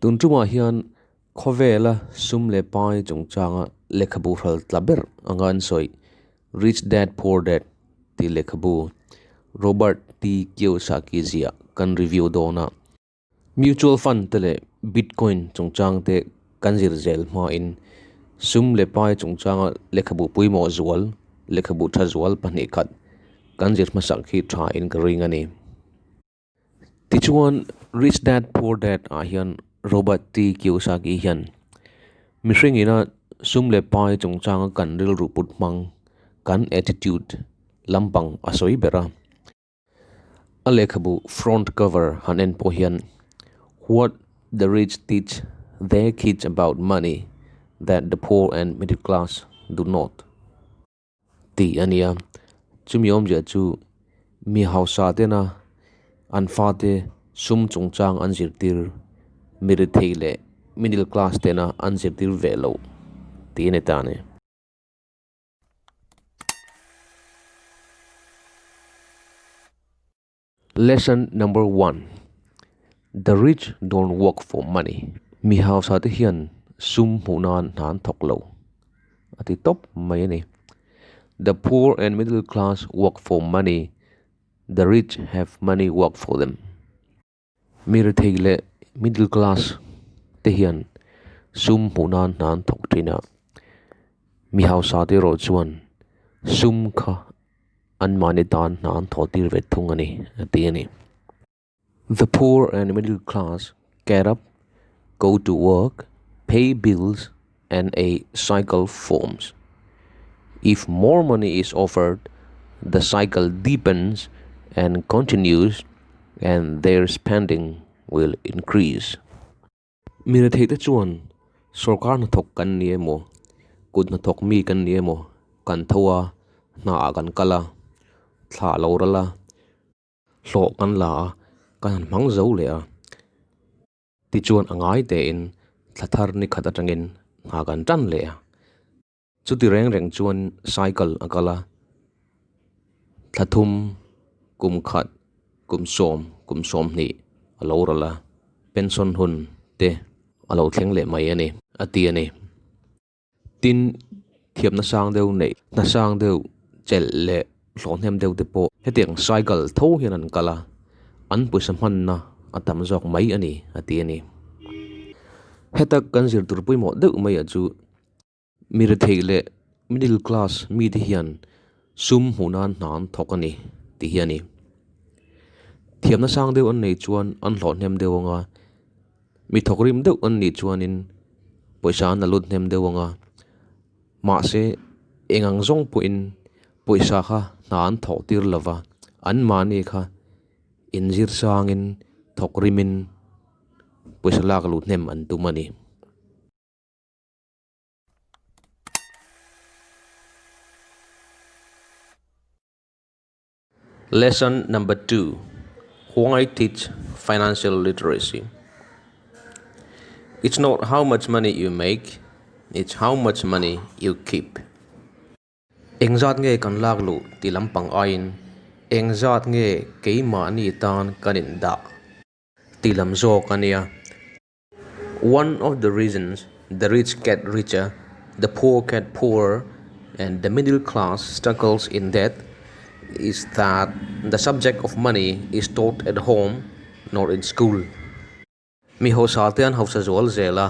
Tuntuma hian khovela sumle pai chungchanga lekhabu hral tlaber angan soi Rich Dad Poor Dad ti lekhabu Robert T Kiyosaki zia kan review dona mutual fund tele bitcoin chungchang te kanjir zel ma in sumle pai chungchanga lekhabu puimo zual lekhabu tha zual pani khat kanjir masak khi tha in ringani tichuan Rich Dad Poor Dad a hian Robert T Kiyosaki hian mishring ina sumle pai chungchanga kan ril ruput mang kan attitude lampang asoi bera alekhabu front cover hanen po hian what the rich teach their kids about money that the poor and middle class do not ti ania chumiom ja chu mi hausa te na anfa te sum chungchang anjirtir miri theile middle class te na anjirtir velo ti ne ta ne Lesson number 1. The rich don't work for money. Mi hausa te hian sum hunan nan thoklo. Ati top mai ni. The poor and middle class work for money. The rich have money work for them. Mir theile middle class te hian sum hunan nan thok trina. Mi hausa te ro chuan sum kha anmanitan nan thotir vethungani atiani. The poor and middle class get up, go to work, pay bills, and a cycle forms. If more money is offered, the cycle deepens and continues, and their spending will increase. Mira theita chuan sarkar na thok kan nie mo kut na thok mi kan nie mo kan thowa na agan kala thla lorala hlo kan la kan mang zo le a ti chuan angai te in thlathar ni khata tangin na kan tan le a chu ti reng chuan cycle akala thlathum kum khat kum som ni alorala pension hun te alo thleng le mai ani ati ani tin thiam na sang deu nei na sang deu chel le hlonhem deu te po hetiang cycle tho hian an kala an puisa man na atam jok mai ani ati ani hetak kan zir tur pui mo deu mai achu mir theile middle class mi ti hian sum hunan nan thokani ti hiani thiam na sang deu an nei chuan an hlonhem deu nga mi thokrim deu an ni chuan in poisa na lut nem deu nga ma se engang zong pu in poisa kha nan thotir lova an mani kha injir sangin thokrimin poisa lak lut nem an tumani Lesson number 2. Why teach financial literacy? It's not how much money you make, it's how much money you keep. Engzat nge kan lak lu ti lampang ain engzat nge keima ni tan kanin da ti lam zo kania. One of the reasons the rich get richer, the poor get poorer, and the middle class struggles in debt is that the subject of money is taught at home, not in school. Mi ho saltean hausa zual zela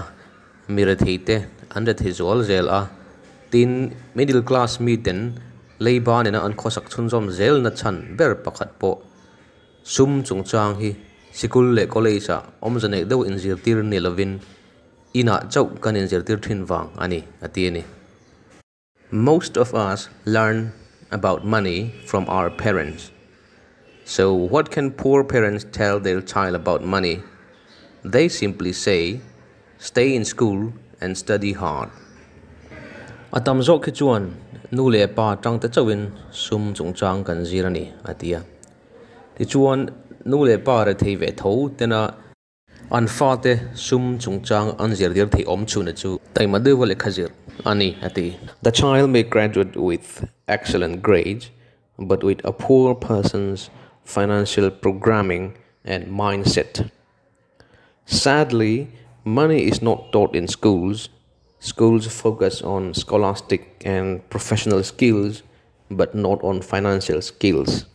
mirathite under his zual zela tin middle class miten leiban ina an khosak chunjom zel na chan ber pakhat po sum chungchang hi sikul le college a omjane deu in Zirtirna lovin ina chau kan in Zirtir thinwang ani atiani. Most of us learn about money from our parents. So what can poor parents tell their child about money? They simply say, stay in school and study hard. Atam zok ki chuan nu le pa tang ta chawin sum chungchang kan zirani atia. Ti chuan nu le pa ra thei ve tho tena an fa te sum chungchang an zir dir thei om chuna chu tai ma de wale khazir ani ati. The child may graduate with excellent grades, but with a poor person's financial programming and mindset. Sadly, Money is not taught in schools. Schools focus on scholastic and professional skills, but not on financial skills.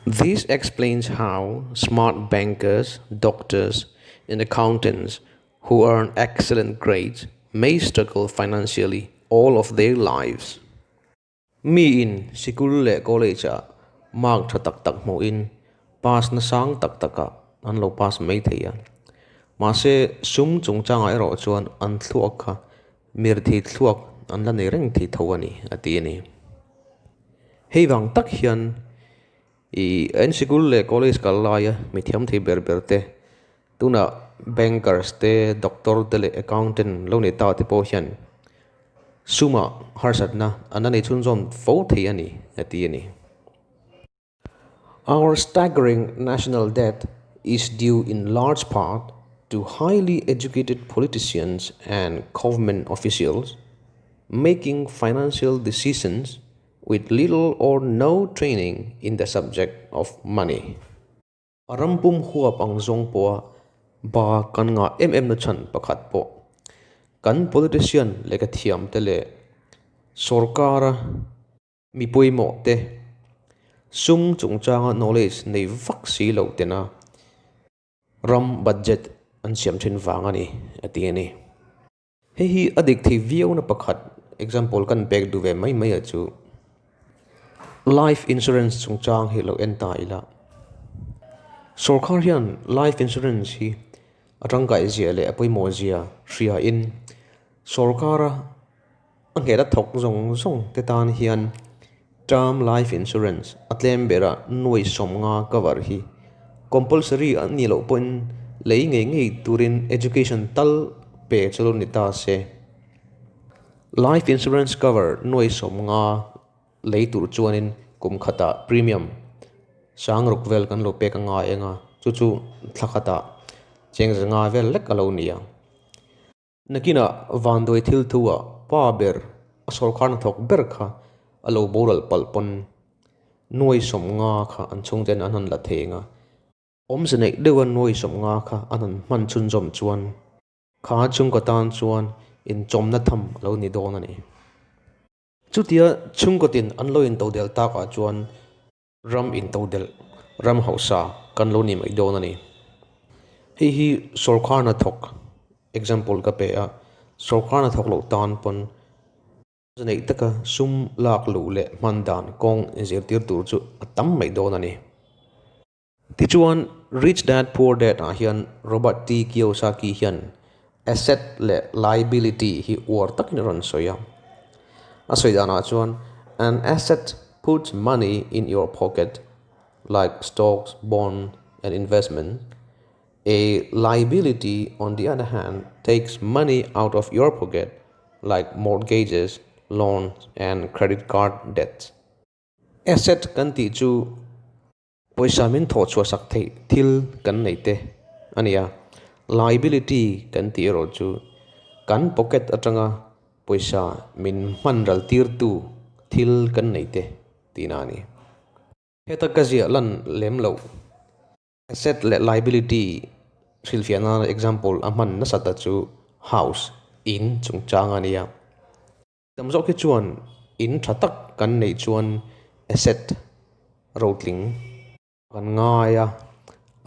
This explains how smart bankers, doctors, and accountants who earn excellent grades may struggle financially all of their lives. Mi in sikul le college a mark tha tak tak mo in pass na sang tak taka an lo pass mai theia ma se sum chung changa ero chuan an thluak kha mir thi thluak an la nei reng thi thawani ati ni hei wang tak hian I en sikul le college kal laia mi thiam thi ber ber te tuna bankers te doctor te le accountant lo ni ta te po hian suma harsat na anani chunzom fo thei ani ati ani. Our staggering national debt is due in large part to highly educated politicians and government officials making financial decisions with little or no training in the subject of money. Arampum huap ang zong po ba kan nga na chan pakhat po. Kan politician le ka thiam te le sorkara mi pui mo te sum chungchanga knowledge nei vaksi lo te na ram budget an siam thin wanga ni ati ani hi adik thi view na pakhat example kan pek du ve mai mai achu life insurance chungchang hi lo en ta ila sorkar hian life insurance hi atangkai zia le apoi mo zia ria in sorkara angera thok zong zong te tan hian term life insurance atlem bera noi somnga cover hi compulsory ani lo pon lei ngei turin education tal pe chalo nita se life insurance cover noi somnga lei tur chuanin kum khata premium sang rukvel kan lo pe ka nga enga chu chu thlakata cheng zanga vel lek alo nia nakina vandoi thil thuwa pa ber asol khan thok ber kha alo boral palpon noi somnga kha anchung ten anan la thenga om se nei dewan noi somnga kha anan man chun jom chuan kha chung ko tan chuan in chom na tham lo ni don ani chutia chung ko tin an lo in to del ta ka chuan ram in to del ram hausa kan lo ni mai don ani hi sorkar na thok example ka pe a sorkar na thok lo tan pon nei taka sum lak lu le mandan kong zirtir tur chu atam mai don ani ti chuan rich dad poor dad a hian Robert T Kiyosaki hian asset le liability hi war takin ron soya asoidana chuan an asset puts money in your pocket like stocks bond and investment. A liability, on the other hand, takes money out of your pocket, like mortgages, loans, and credit card debts. Asset kan ti chu poisa min tho chua sak thei thil kan nei te ania liability kan ti ro chu kan pocket atanga poisa min man ral tir tu thil kan nei te tinani heta kazia lan lem lo asset le liability silfiana example aman na sata chu house in chungchanga nia tamzo ke chuan in thatak kan nei chuan asset rotling kan ngaya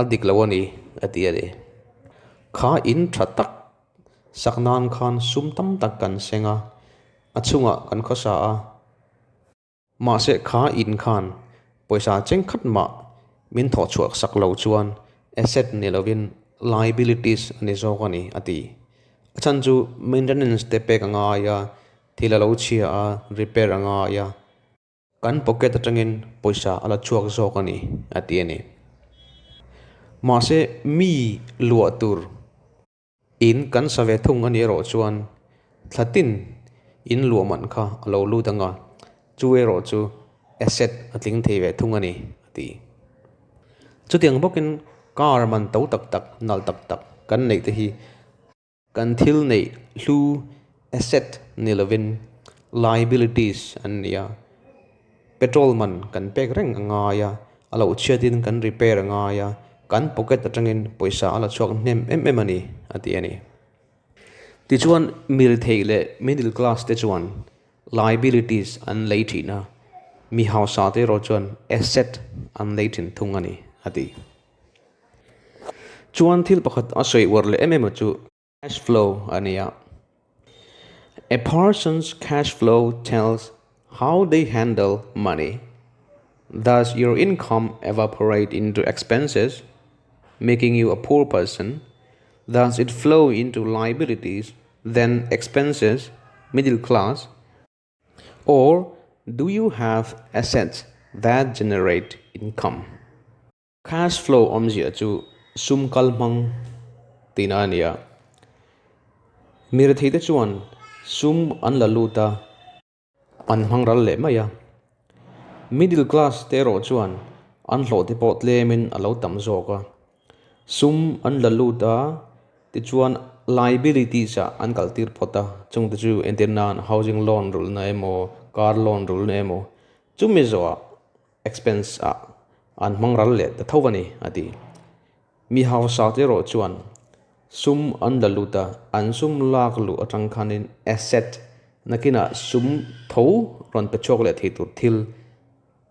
adik lawani atiade kha in thatak saknan khan sumtam tak kan senga achunga kan khosa a ma se kha in khan poisa cheng khat ma min tho chuak sak lo chuan asset ni lovin liabilities ani zogani ati achan chu maintenance te pe ka nga ya thila lo chia a repair anga ya kan pocket atangin poisa ala chuak zogani ati ani ma se mi lua tur in kan save thung ani ro chuan thlatin in luaman kha alo lu danga chuwe ro chu asset atling thei ve thung ani ati chutiang bokin car man to tak tak nal tak tak kan nei te hi kan thil nei hlu asset ni lovin liabilities an ya petrol man kan pek reng anga ya alo chiatin kan repair anga ya kan pocket atangin poisa ala chuak nem em ani ati ani ti chuan mir thei le middle class te chuan liabilities an leitina mi hausa te ro chuan asset an leitin thungani ati chuan thil pakhat a soi war le emem chu cash flow ania. A person's cash flow tells how they handle money. Does your income evaporate into expenses, making you a poor person? Does it flow into liabilities, then expenses, middle class? Or do you have assets that generate income? Cash flow omzia chu sum kalmang tinania. Mir thei te chuan sum an la luta an hmangral le maya. Middle class te ro chuan an hlo te pot lemin alo tam zoka sum an la luta ti chuan liabilities a an kaltir phota chung te chu internan housing loan rule na emo car loan rule na emo chumi zo expense a an hmangral le ta thawani ati mi house te ro chuan sum an la luta an sum lak lu atang khanin asset nakina sum tho ron pe chok le thei tur thil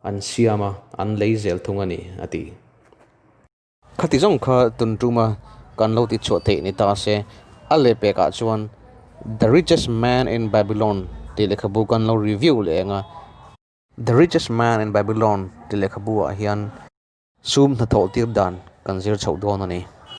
an siama an leizel thungani ati khati jong kha tuntuma kan lo ti chote ni ta se ale pe ka chuan the richest man in Babylon ti lekhabu kan lo review le nga the richest man in Babylon ti lekhabu a hian sum na tho tir dan kan zir chho don ani